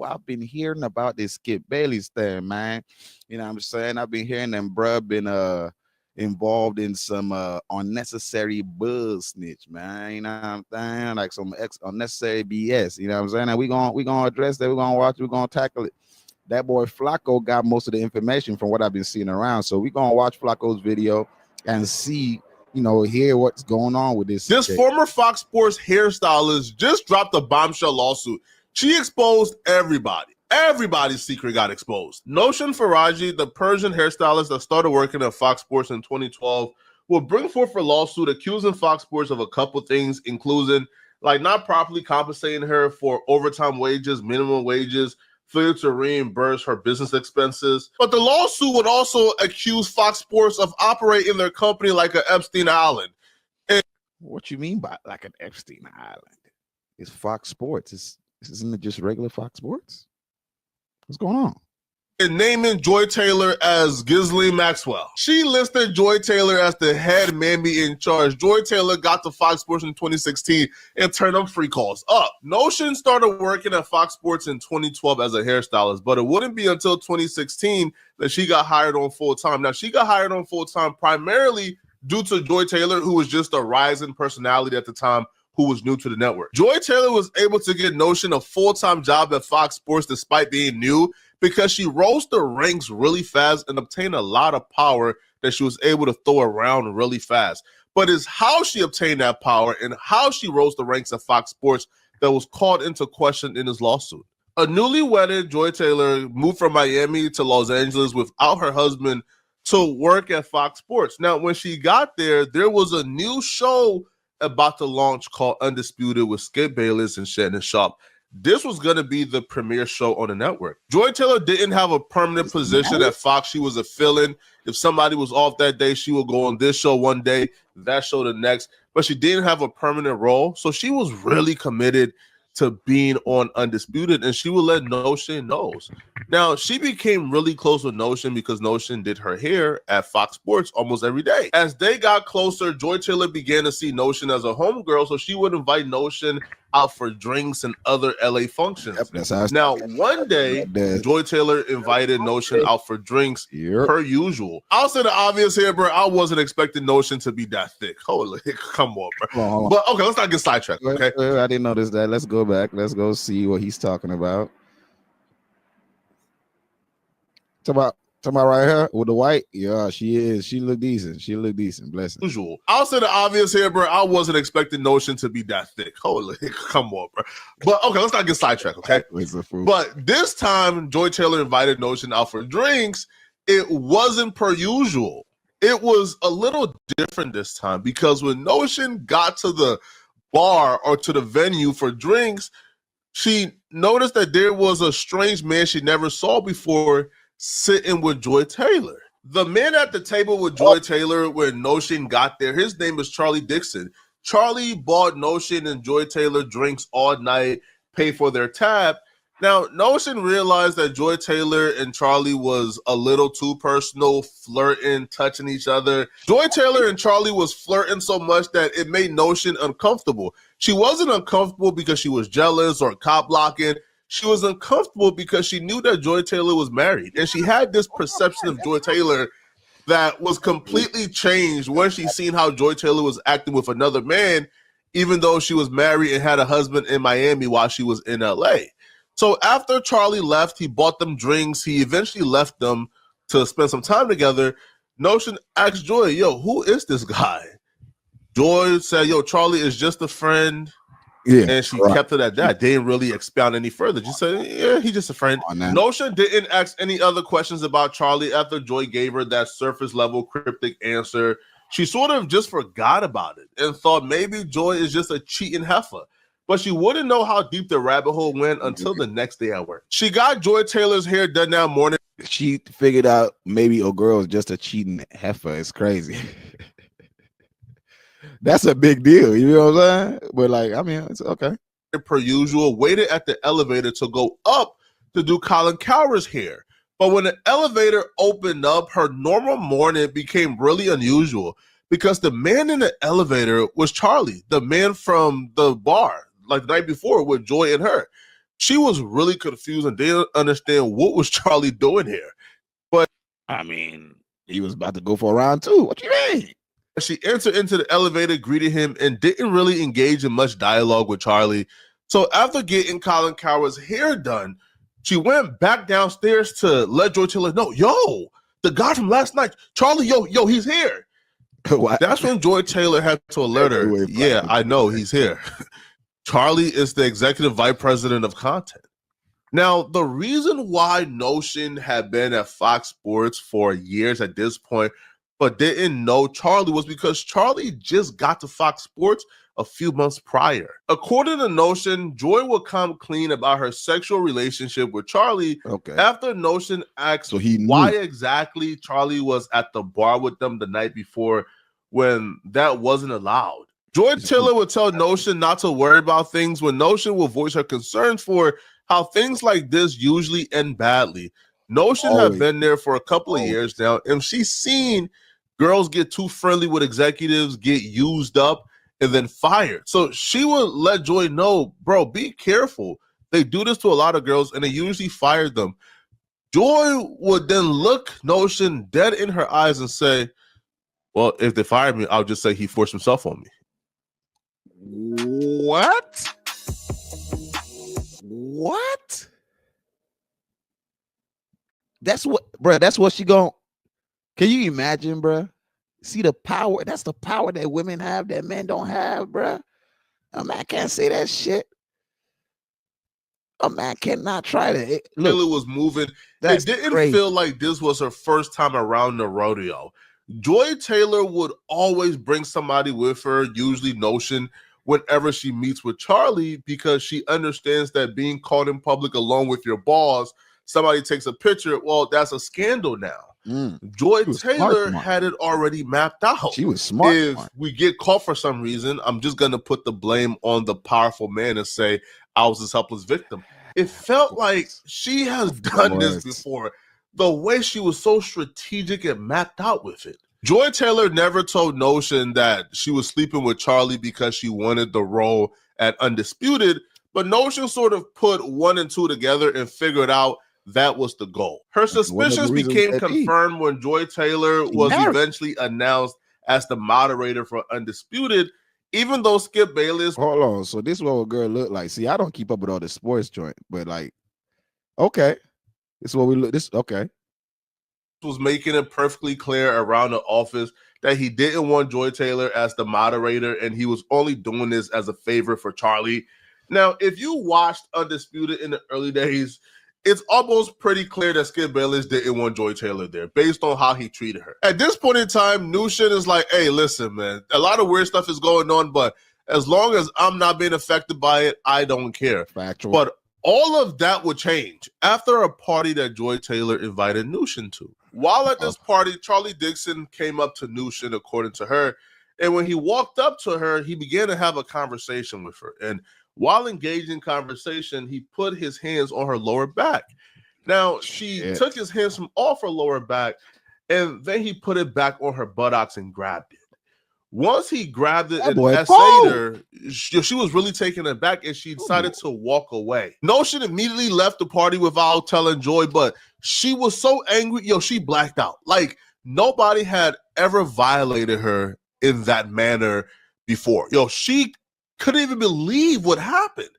Well, I've been hearing about this Skip Bayless thing, man. You know what I'm saying? I've been hearing them bruh been involved in some unnecessary buzz snitch, man. You know what I'm saying? Like some unnecessary BS. You know what I'm saying? And we gonna address that, we're gonna watch it, we're gonna tackle it. That boy Flacco got most of the information from what I've been seeing around. So we're gonna watch Flacco's video and see, hear what's going on with this. This former Fox Sports hairstylist just dropped a bombshell lawsuit. She exposed everybody. Everybody's secret got exposed. Noshin Faraji, the Persian hairstylist that started working at Fox Sports in 2012, will bring forth a lawsuit accusing Fox Sports of a couple things, including like not properly compensating her for overtime wages, minimum wages, failure to reimburse her business expenses. But the lawsuit would also accuse Fox Sports of operating their company like an Epstein Island. What you mean by like an Epstein Island? It's Fox Sports. Isn't it just regular Fox Sports? What's going on? And naming Joy Taylor as Ghislaine Maxwell. She listed Joy Taylor as the head mammy in charge. Joy Taylor got to Fox Sports in 2016 and turned them free calls up. Noshin started working at Fox Sports in 2012 as a hairstylist, but it wouldn't be until 2016 that she got hired on full-time. Now, she got hired on full-time primarily due to Joy Taylor, who was just a rising personality at the time, who was new to the network. Joy Taylor was able to get Noshin a full-time job at Fox Sports despite being new because she rose the ranks really fast and obtained a lot of power that she was able to throw around really fast. But it's how she obtained that power and how she rose the ranks at Fox Sports that was called into question in this lawsuit. A newly wedded Joy Taylor moved from Miami to Los Angeles without her husband to work at Fox Sports. Now, when she got there was a new show about to launch called Undisputed with Skip Bayless and Shannon Sharp. This was going to be the premiere show on the network. Joy Taylor didn't have a permanent position at Fox. She was a fill-in. If somebody was off that day, she would go on this show one day, that show the next. But she didn't have a permanent role. So she was really committed to being on Undisputed, and she would let Noshin know. Now, she became really close with Noshin because Noshin did her hair at Fox Sports almost every day. As they got closer, Joy Taylor began to see Noshin as a homegirl, so she would invite Noshin out for drinks and other LA functions. Now, one day, Joy Taylor invited Noshin out for drinks per usual. I'll say the obvious here, bro. I wasn't expecting Noshin to be that thick. Holy, come on, bro. But okay, let's not get sidetracked, okay? I didn't notice that. Let's go back. Let's go see what he's talking about. Talking about right here with the white. Yeah, she is. She look decent. Bless her. Usual. I'll say the obvious here, bro. I wasn't expecting Noshin to be that thick. Holy, come on, bro. But okay, let's not get sidetracked, okay? But this time, Joy Taylor invited Noshin out for drinks. It wasn't per usual. It was a little different this time because when Noshin got to the bar or to the venue for drinks, she noticed that there was a strange man she never saw before sitting with Joy Taylor. The man at the table with Joy Taylor when Noshin got there, his name is Charlie Dixon. Charlie bought Noshin and Joy Taylor drinks all night, paid for their tab. Now, Noshin realized that Joy Taylor and Charlie was a little too personal, flirting, touching each other. Joy Taylor and Charlie was flirting so much that it made Noshin uncomfortable. She wasn't uncomfortable because she was jealous or cop blocking. She was uncomfortable because she knew that Joy Taylor was married. And she had this perception of Joy Taylor that was completely changed when she seen how Joy Taylor was acting with another man, even though she was married and had a husband in Miami while she was in LA. So after Charlie left, he bought them drinks. He eventually left them to spend some time together. Noshin asked Joy, yo, who is this guy? Joy said, yo, Charlie is just a friend. Yeah, and she kept it at that. They didn't really expound any further. She said, yeah, he's just a friend. Noshin didn't ask any other questions about Charlie after Joy gave her that surface level cryptic answer. She sort of just forgot about it and thought maybe Joy is just a cheating heifer. But she wouldn't know how deep the rabbit hole went until the next day at work. She got Joy Taylor's hair done that morning. She figured out maybe a girl is just a cheating heifer. It's crazy. That's a big deal, you know what I'm saying? But like, I mean, it's okay. Per usual, waited at the elevator to go up to do Colin Cowher's hair. But when the elevator opened up, her normal morning became really unusual because the man in the elevator was Charlie, the man from the bar, like the night before with Joy and her. she was really confused and didn't understand what was Charlie doing here. But I mean, he was about to go for a round two. What you mean? She entered into the elevator, greeted him, and didn't really engage in much dialogue with Charlie. So after getting Colin Coward's hair done, she went back downstairs to let Joy Taylor know, yo, the guy from last night, Charlie, yo, he's here. That's when Joy Taylor had to alert her, yeah, I know, he's here. Charlie is the executive vice president of content. Now, the reason why Notion had been at Fox Sports for years at this point, but didn't know Charlie, was because Charlie just got to Fox Sports a few months prior. According to Notion, Joy would come clean about her sexual relationship with Charlie after Notion asked why exactly Charlie was at the bar with them the night before when that wasn't allowed. Joy Taylor would tell Notion not to worry about things when Notion will voice her concerns for how things like this usually end badly. Notion had been there for a couple of years now, and she's seen girls get too friendly with executives, get used up, and then fired. So she would let Joy know, bro, be careful. They do this to a lot of girls, and they usually fire them. Joy would then look Notion dead in her eyes and say, well, if they fire me, I'll just say he forced himself on me. What? What? That's what, bro, that's what she going. Can you imagine, bro? See the power? That's the power that women have that men don't have, bro. A man can't say that shit. A man cannot try to. Look, Taylor was moving. It didn't feel like this was her first time around the rodeo. Joy Taylor would always bring somebody with her, usually Notion, whenever she meets with Charlie, because she understands that being caught in public alone with your boss, somebody takes a picture, well, that's a scandal now. Joy Taylor had it already mapped out. She was smart. If we get caught for some reason, I'm just going to put the blame on the powerful man and say, I was this helpless victim. It felt like she has done this before. The way she was so strategic and mapped out with it. Joy Taylor never told Notion that she was sleeping with Charlie because she wanted the role at Undisputed, but Notion sort of put 1 and 2 together and figured out that was the goal. Her suspicions became confirmed when Joy Taylor was eventually announced as the moderator for Undisputed, even though Skip Bayless. Hold on. So this is what a girl look like. See, I don't keep up with all the sports joint, but like, okay. This is what we look. Was making it perfectly clear around the office that he didn't want Joy Taylor as the moderator, and he was only doing this as a favor for Charlie. Now, if you watched Undisputed in the early days, it's almost pretty clear that Skip Bayless didn't want Joy Taylor there based on how he treated her. At this point in time, Notion is like, hey, listen, man, a lot of weird stuff is going on, but as long as I'm not being affected by it, I don't care. Factual. But all of that would change after a party that Joy Taylor invited Notion to. While at this party, Charlie Dixon came up to Notion, according to her, and when he walked up to her, he began to have a conversation with her. And while engaged in conversation, he put his hands on her lower back. Now, she took his hands from off her lower back, and then he put it back on her buttocks and grabbed it. Once he grabbed it and essayed her, she was really taken aback, and she decided to walk away. Notion immediately left the party without telling Joy, but she was so angry, she blacked out. Like, nobody had ever violated her in that manner before. She couldn't even believe what happened,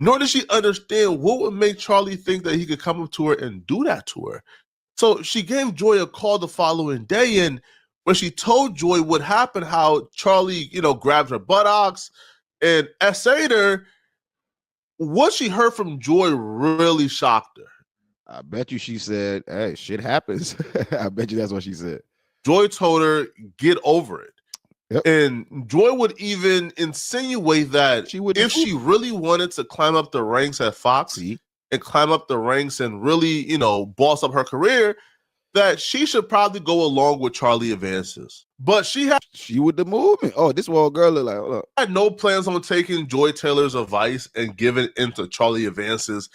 nor did she understand what would make Charlie think that he could come up to her and do that to her. So she gave Joy a call the following day, and when she told Joy what happened, how Charlie, grabbed her buttocks and essayed her, what she heard from Joy really shocked her. I bet you she said, hey, shit happens. I bet you that's what she said. Joy told her, get over it. Yep. And Joy would even insinuate that if she really wanted to climb up the ranks at Fox and climb up the ranks and really, boss up her career, that she should probably go along with Charlie advances. But she with the movement. Oh, this is what a girl look like. Hold up. Had no plans on taking Joy Taylor's advice and giving into Charlie advances.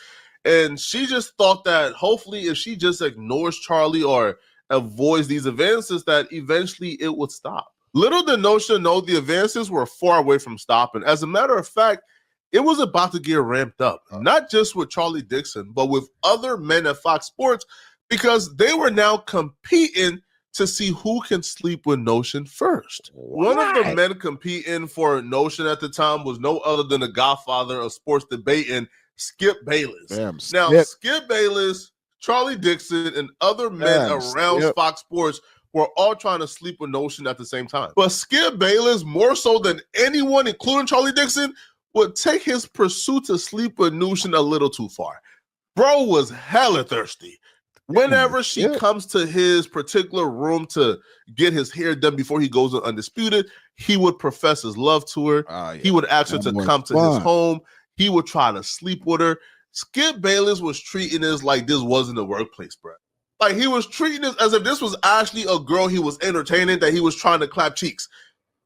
And she just thought that hopefully if she just ignores Charlie or avoids these advances, that eventually it would stop. Little did Notion know the advances were far away from stopping. As a matter of fact, it was about to get ramped up, not just with Charlie Dixon, but with other men at Fox Sports, because they were now competing to see who can sleep with Notion first. What? One of the men competing for Notion at the time was no other than the godfather of sports debating, Skip Bayless. Damn, Skip Bayless, Charlie Dixon, and other men around Fox Sports were all trying to sleep with Notion at the same time. But Skip Bayless, more so than anyone, including Charlie Dixon, would take his pursuit to sleep with Notion a little too far. Bro was hella thirsty. Whenever she comes to his particular room to get his hair done before he goes to Undisputed, he would profess his love to her. He would ask her to come to his home. He would try to sleep with her. Skip Bayless was treating this like this wasn't a workplace, bro. Like, he was treating this as if this was actually a girl he was entertaining, that he was trying to clap cheeks.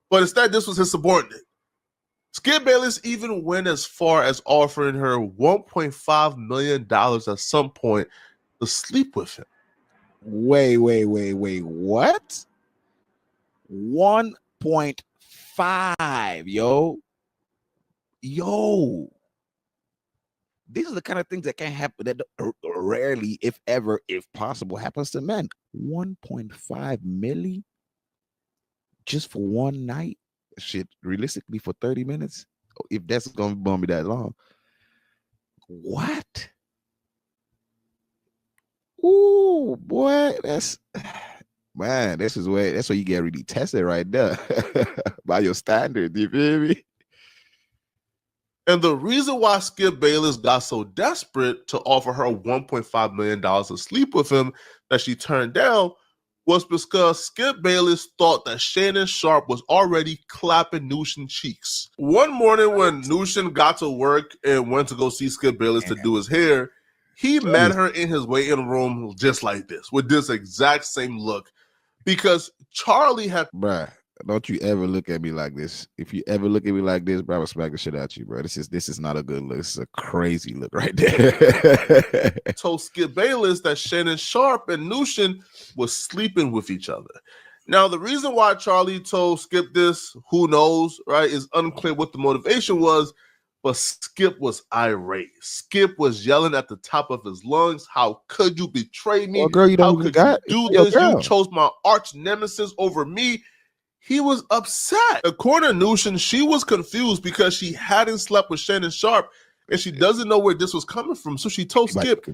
But instead, this was his subordinate. Skip Bayless even went as far as offering her $1.5 million at some point to sleep with him. Wait, what? 1.5, yo. These are the kind of things that can happen, that rarely, if ever, if possible, happens to men. 1.5 milli just for one night? Shit, realistically, for 30 minutes, if that's gonna be that long. What? Ooh, boy, that's that's where you get really tested right there by your standards. You feel me? And the reason why Skip Bayless got so desperate to offer her $1.5 million to sleep with him that she turned down was because Skip Bayless thought that Shannon Sharpe was already clapping Notion cheeks. One morning when Notion got to work and went to go see Skip Bayless to do his hair, he met her in his waiting room just like this, with this exact same look, because Charlie had... Bruh, don't you ever look at me like this. If you ever look at me like this, bro, I will smack the shit out you, bro. This is not a good look. This is a crazy look right there. Told Skip Bayless that Shannon Sharpe and Notion was sleeping with each other. Now, the reason why Charlie told Skip this, who knows, right, is unclear what the motivation was, but Skip was irate. Skip was yelling at the top of his lungs, how could you betray me? Well, girl, you how could you do this? You chose my arch nemesis over me. He was upset. According to Notion, she was confused because she hadn't slept with Shannon Sharpe and she doesn't know where this was coming from. So she told Skip,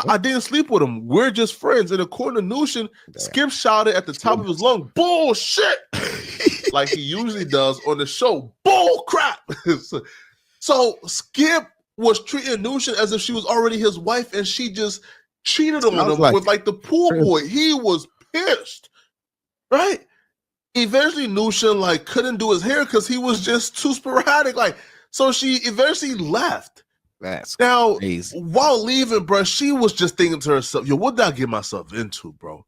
I didn't sleep with him. We're just friends. And according to Notion, Skip shouted at the top of his lungs, bullshit, like he usually does on the show. Bull crap. So Skip was treating Notion as if she was already his wife and she just cheated on him with like the pool boy. He was pissed, right? Eventually, Notion like couldn't do his hair because he was just too sporadic. Like, so she eventually left. That's now crazy. While leaving, bro, she was just thinking to herself, "Yo, what did I get myself into, bro?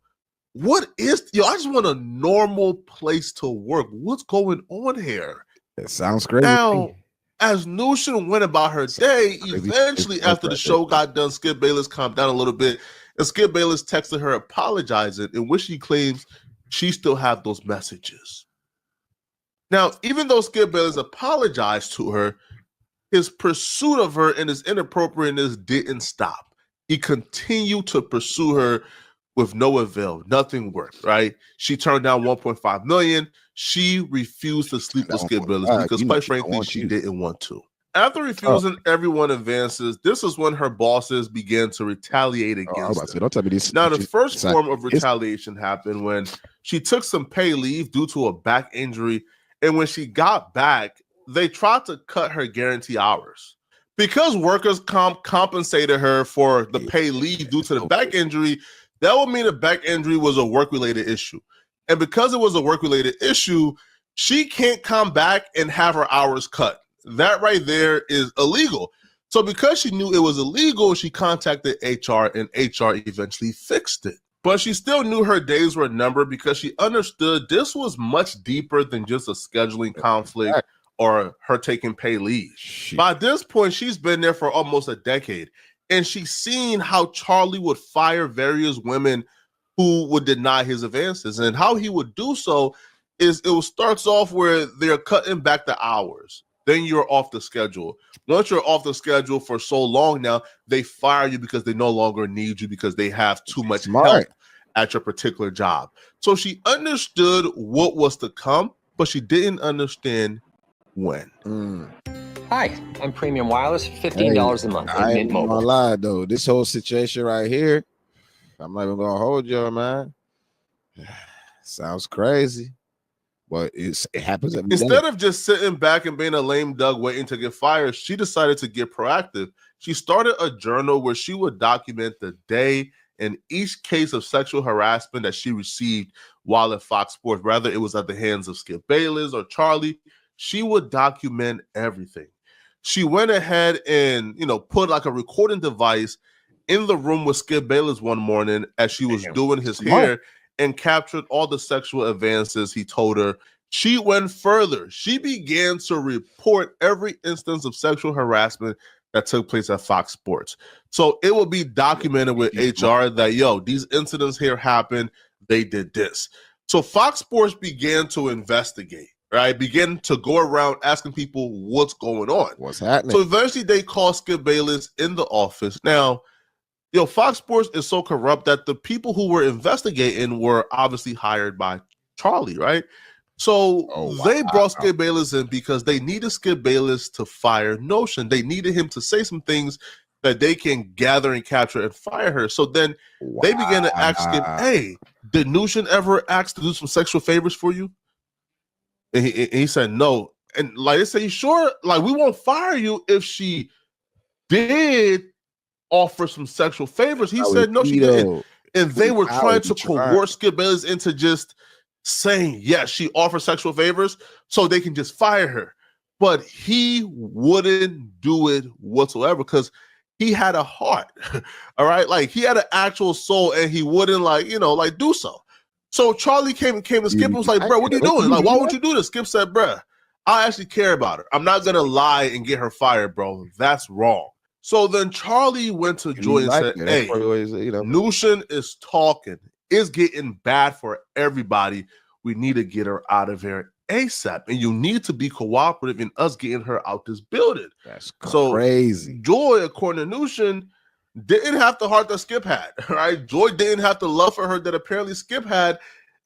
What is I just want a normal place to work. What's going on here?" That sounds crazy. Now, as Notion went about her day, eventually after the show got done, Skip Bayless calmed down a little bit, and Skip Bayless texted her apologizing, in which she claims she still have those messages. Now, even though Skip Bayless apologized to her, his pursuit of her and his inappropriateness didn't stop. He continued to pursue her with no avail. Nothing worked, right? She turned down $1.5 million. She refused to sleep with Skip Bayless because, quite frankly, she didn't want to. After refusing everyone advances, this is when her bosses began to retaliate against her. Don't tell me this. Now, the first form of retaliation happened when she took some pay leave due to a back injury, and when she got back, they tried to cut her guarantee hours. Because workers compensated her for the pay leave due to the back injury, that would mean the back injury was a work-related issue. And because it was a work-related issue, she can't come back and have her hours cut. That right there is illegal. So because she knew it was illegal, she contacted HR and HR eventually fixed it. But she still knew her days were numbered because she understood this was much deeper than just a scheduling conflict or her taking pay leave. Shit. By this point, she's been there for almost a decade, and she's seen how Charlie would fire various women who would deny his advances. And how he would do so is starts off where they're cutting back the hours. then you're off the schedule. Once you're off the schedule for so long now, they fire you because they no longer need you because they have too much help at your particular job. So she understood what was to come, but she didn't understand when. Hi, I'm Premium Wireless, $15 a month in Mint Mobile. I ain't gonna lie though, this whole situation right here, I'm not even gonna hold you, man. Sounds crazy. But it happens every Instead day. of just sitting back and being a lame duck waiting to get fired, she decided to get proactive. She started a journal where she would document the day and each case of sexual harassment that she received while at Fox Sports, whether it was at the hands of Skip Bayless or Charlie. She would document everything. She went ahead and, put like a recording device in the room with Skip Bayless one morning as she was doing his hair and captured all the sexual advances he told her. She went further. She began to report every instance of sexual harassment that took place at Fox Sports. So it will be documented with HR that, these incidents here happened. They did this. So Fox Sports began to investigate, right? Began to go around asking people what's going on. What's happening? So eventually they called Skip Bayless in the office. Now, Fox Sports is so corrupt that the people who were investigating were obviously hired by Charlie, right? So they brought Skip Bayless in because they needed Skip Bayless to fire Notion. They needed him to say some things that they can gather and capture and fire her. So then they began to ask Skip, hey, did Notion ever ask to do some sexual favors for you? And he said no. And like they say, sure, like we won't fire you if she did offer some sexual favors. He said no, she didn't. And they were trying to coerce Skip Bayless into just saying, yes, she offered sexual favors so they can just fire her. But he wouldn't do it whatsoever because he had a heart, all right? Like he had an actual soul and he wouldn't do so. So Charlie came to Skip and was like, bro, what are you doing? Like, why would you do this? Skip said, bro, I actually care about her. I'm not going to lie and get her fired, bro. That's wrong. So then Charlie went to Joy and said, hey, Notion is talking. It's getting bad for everybody. We need to get her out of here ASAP. And you need to be cooperative in us getting her out this building. That's crazy. So Joy, according to Notion, didn't have the heart that Skip had, right? Joy didn't have the love for her that apparently Skip had.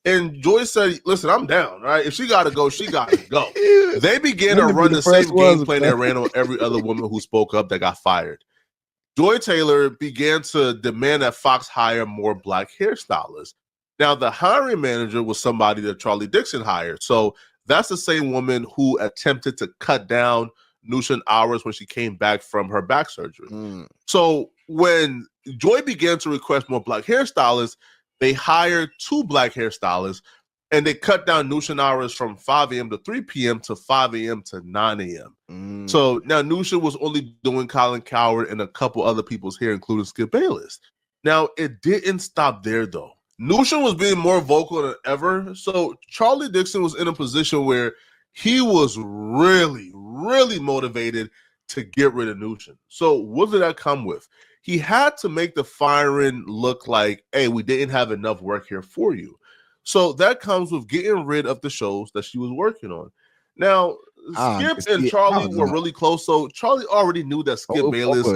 And Joy said, listen, I'm down, right? If she got to go, she got to go. They began to run the same game plan they ran on every other woman who spoke up that got fired. Joy Taylor began to demand that Fox hire more Black hairstylists. Now, the hiring manager was somebody that Charlie Dixon hired. So that's the same woman who attempted to cut down Notion hours when she came back from her back surgery. So when Joy began to request more Black hairstylists, they hired 2 Black hairstylists and they cut down Notion hours from 5 a.m. to 3 p.m. to 5 a.m. to 9 a.m. So now Notion was only doing Colin Coward and a couple other people's hair, including Skip Bayless. Now, it didn't stop there, though. Notion was being more vocal than ever. So Charlie Dixon was in a position where he was really, really motivated to get rid of Notion. So what did that come with? He had to make the firing look like, hey, we didn't have enough work here for you. So that comes with getting rid of the shows that she was working on. Now, Skip and Charlie were really close. So Charlie already knew that Skip Bayless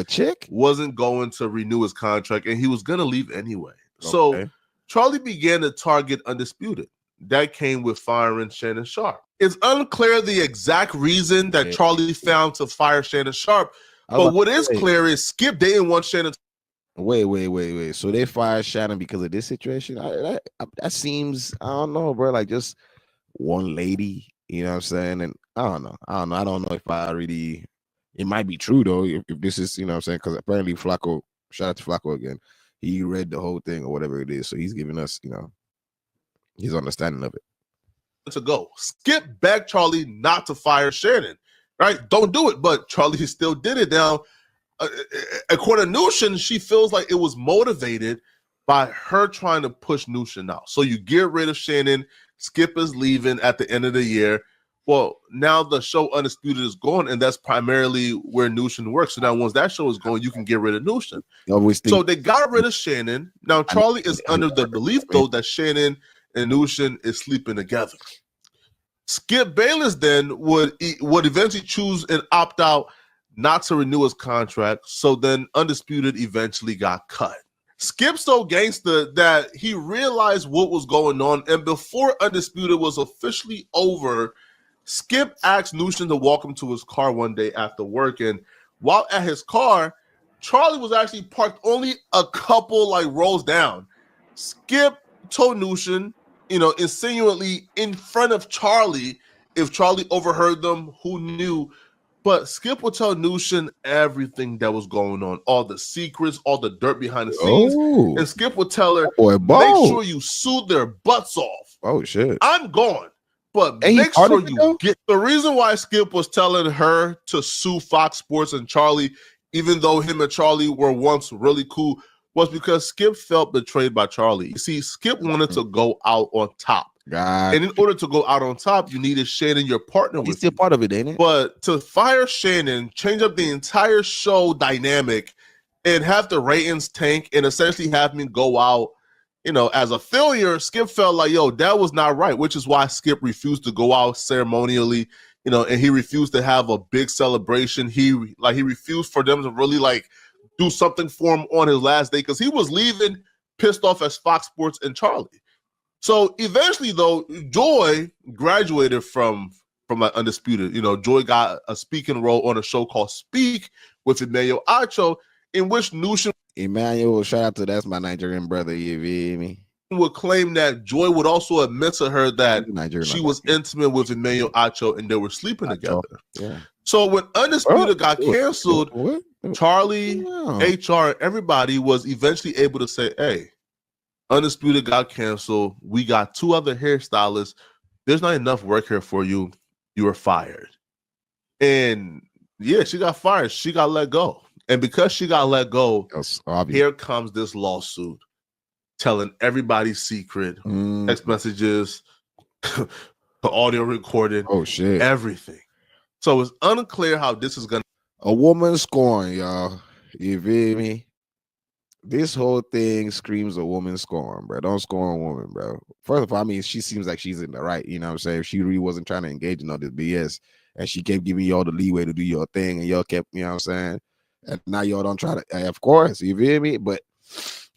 wasn't going to renew his contract and he was going to leave anyway. So Charlie began to target Undisputed. That came with firing Shannon Sharp. It's unclear the exact reason that Charlie found to fire Shannon Sharp, but what is clear is Skip didn't want Shannon. Wait. So they fired Shannon because of this situation? That seems, I don't know, bro. Like just one lady, you know what I'm saying? And I don't know. I don't know if I really, it might be true though, if this is, you know what I'm saying? Because apparently Flacco, shout out to Flacco again, he read the whole thing or whatever it is. So he's giving us, his understanding of it. To go. Skip begged Charlie not to fire Shannon, right? Don't do it. But Charlie still did it. Now, according to Notion, she feels like it was motivated by her trying to push Notion out. So you get rid of Shannon. Skip is leaving at the end of the year. Well, now the show Undisputed is gone, and that's primarily where Notion works. So now once that show is gone, you can get rid of Notion. So they got rid of Shannon. Now Charlie is under the belief, though, that Shannon and Notion is sleeping together. Skip Bayless then would eventually choose and opt out not to renew his contract. So then Undisputed eventually got cut. Skip so gangster that he realized what was going on, and before Undisputed was officially over, Skip asked Nushin to walk him to his car one day after work, and while at his car, Charlie was actually parked only a couple rows down. Skip told Nushin, insinuatingly in front of Charlie, if Charlie overheard them, who knew? But Skip would tell Nushin everything that was going on, all the secrets, all the dirt behind the scenes. And Skip would tell her, make sure you sue their butts off. Oh, shit. I'm gone. But make sure you get the reason why Skip was telling her to sue Fox Sports and Charlie, even though him and Charlie were once really cool, was because Skip felt betrayed by Charlie. You see, Skip wanted to go out on top. And in order to go out on top, you needed Shannon, your partner. He's still part of it, ain't it? But to fire Shannon, change up the entire show dynamic, and have the ratings tank, and essentially have me go out, as a failure, Skip felt like, that was not right, which is why Skip refused to go out ceremonially, and he refused to have a big celebration. He refused for them to really do something for him on his last day, because he was leaving pissed off as Fox Sports and Charlie. So eventually, though, Joy graduated from Undisputed. Joy got a speaking role on a show called Speak with Emmanuel Acho, in which Nushin Emmanuel, shout out to that's my Nigerian brother. You feel me? Would claim that Joy would also admit to her that she was intimate with Emmanuel Acho and they were sleeping together. Yeah. So when Undisputed got canceled, Charlie, HR, everybody was eventually able to say, hey, Undisputed got canceled. We got 2 other hairstylists. There's not enough work here for you. You were fired. And yeah, she got fired. She got let go. And because she got let go, here comes this lawsuit telling everybody's secret, text messages, the audio recording, everything. So it's unclear how this is going to. A woman scorn, y'all. You feel me? This whole thing screams a woman scorn, bro. Don't scorn a woman, bro. First of all, I mean, she seems like she's in the right. You know what I'm saying? If she really wasn't trying to engage in all this BS, and she kept giving y'all the leeway to do your thing, and y'all kept, you know what I'm saying? And now y'all don't try to, of course, you feel me? But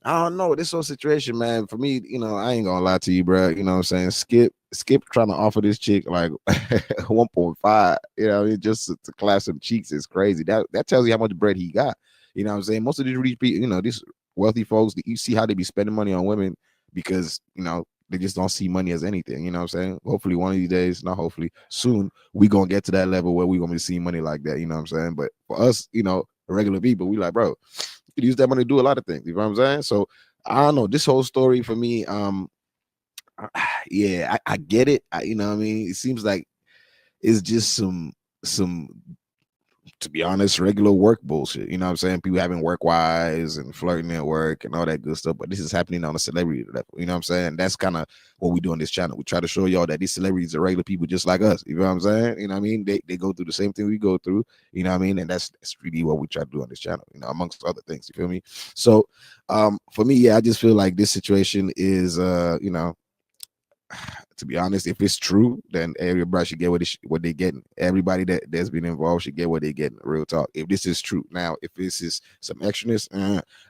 I don't know. This whole situation, man, for me, I ain't gonna lie to you, bro. You know what I'm saying? Skip trying to offer this chick 1.5, just to clap some cheeks is crazy. That tells you how much bread he got. You know what I'm saying? Most of these rich people, these wealthy folks, you see how they be spending money on women because, they just don't see money as anything. You know what I'm saying? Hopefully one of these days, not hopefully, soon, we going to get to that level where we going to be seeing money like that. You know what I'm saying? But for us, regular people, we like, bro, you could use that money to do a lot of things. You know what I'm saying? So I don't know. This whole story for me, yeah, I get it. You know what I mean? It seems like it's just some to be honest, regular work bullshit. You know what I'm saying? People having work wives and flirting at work and all that good stuff. But this is happening on a celebrity level. You know what I'm saying? That's kind of what we do on this channel. We try to show y'all that these celebrities are regular people just like us. You know what I'm saying? You know what I mean? They go through the same thing we go through. You know what I mean? And that's really what we try to do on this channel, amongst other things. You feel me? So for me, yeah, I just feel like this situation is to be honest, if it's true, then everybody should get what they getting. Everybody that's been involved should get what they getting. Real talk. If this is true, now if this is some extraness,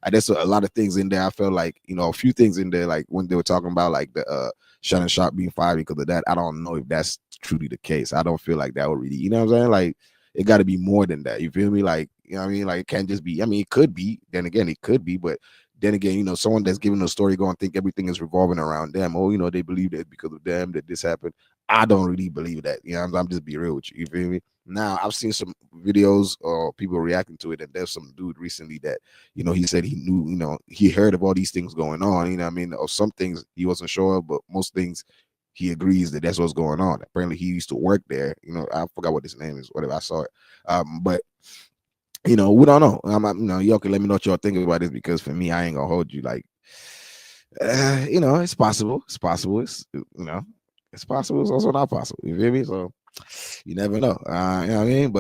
there's a lot of things in there. I felt like a few things in there, like when they were talking about like the Shannon Sharp being fired because of that. I don't know if that's truly the case. I don't feel like that would really, what I'm saying? Like it got to be more than that. You feel me? Like what I mean? Like it can't just be. I mean, it could be. Then again, it could be, but. Then again, someone that's giving a story going to think everything is revolving around them. Oh, they believe that because of them that this happened. I don't really believe that. I'm just be real with you. You feel me? Now, I've seen some videos or people reacting to it, and there's some dude recently that, he said he knew, he heard of all these things going on, you know what I mean? Or some things he wasn't sure of, but most things he agrees that that's what's going on. Apparently, he used to work there. I forgot what his name is, whatever, I saw it. But we don't know. Y'all can let me know what y'all think about this, because for me, I ain't gonna hold you. Like, it's possible. It's possible. It's possible. It's also not possible. You feel me? So you never know. You know what I mean? But